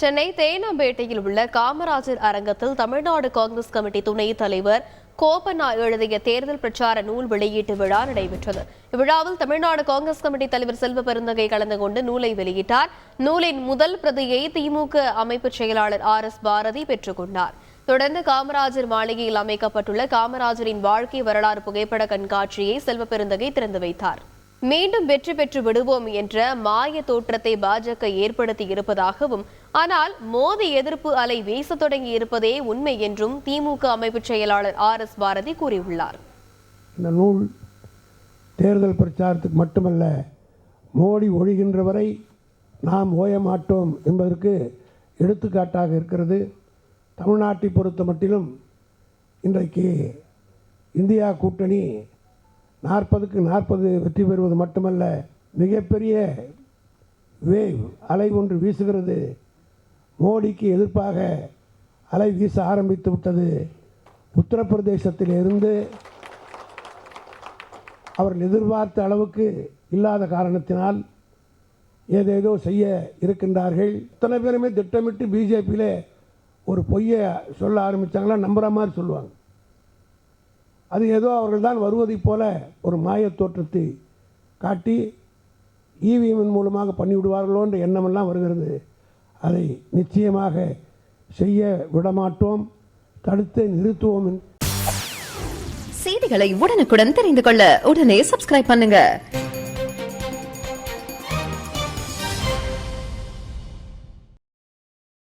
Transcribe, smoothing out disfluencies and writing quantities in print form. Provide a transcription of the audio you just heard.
சென்னை தேனாம்பேட்டையில் உள்ள காமராஜர் அரங்கத்தில் தமிழ்நாடு காங்கிரஸ் கமிட்டி துணைத் தலைவர் கோபண்ணா எழுதிய தேர்தல் பிரச்சார நூல் வெளியீட்டு விழா நடைபெற்றது. இவ்விழாவில் தமிழ்நாடு காங்கிரஸ் கமிட்டி தலைவர் செல்வ பெருந்தகை கலந்து கொண்டு நூலை வெளியிட்டார். நூலின் முதல் பிரதியை திமுக அமைப்பு செயலாளர் RS பாரதி பெற்றுக் கொண்டார். தொடர்ந்து காமராஜர் மாளிகையில் அமைக்கப்பட்டுள்ள காமராஜரின் வாழ்க்கை வரலாறு புகைப்பட கண்காட்சியை செல்வ பெருந்தகை திறந்து வைத்தார். மீண்டும் வெற்றி பெற்று விடுவோம் என்ற மாய தோற்றத்தை பாஜக ஏற்படுத்தி இருப்பதாகவும், ஆனால் மோடி எதிர்ப்பு அலை வீச தொடங்கி இருப்பதே உண்மை என்றும் திமுக அமைப்பு செயலாளர் RS பாரதி கூறியுள்ளார். இந்த நூல் தேர்தல் பிரச்சாரத்துக்கு மட்டுமல்ல, மோடி ஒழிகின்ற வரை நாம் ஓய மாட்டோம் என்பதற்கு எடுத்துக்காட்டாக இருக்கிறது. தமிழ்நாட்டை பொறுத்த மட்டிலும் இன்றைக்கு இந்தியா கூட்டணி 40க்கு 40 வெற்றி பெறுவது மட்டுமல்ல, மிகப்பெரிய வேவ் அலை ஒன்று வீசுகிறது. மோடிக்கு எதிர்ப்பாக அலை வீச ஆரம்பித்து விட்டது. உத்தரப்பிரதேசத்தில் இருந்து அவர்கள் எதிர்பார்த்த அளவுக்கு இல்லாத காரணத்தினால் ஏதேதோ செய்ய இருக்கின்றார்கள். இத்தனை பேருமே திட்டமிட்டு பிஜேபியில் ஒரு பொய்யை சொல்ல ஆரம்பித்தாங்களா, நம்புகிற மாதிரி சொல்லுவாங்க. அது ஏதோ அவர்கள் தான் வருவதைப் போல ஒரு மாயத் தோற்றத்தை காட்டி இவிஎம் மூலமாக பண்ணிவிடுவார்களோ என்ற எண்ணமெல்லாம் வருகிறது. அதை நிச்சயமாக செய்ய விடமாட்டோம், தடுத்து நிறுத்துவோம். செய்திகளை உடனுக்குடன் தெரிந்து கொள்ள உடனே சப்ஸ்கிரைப் பண்ணுங்க.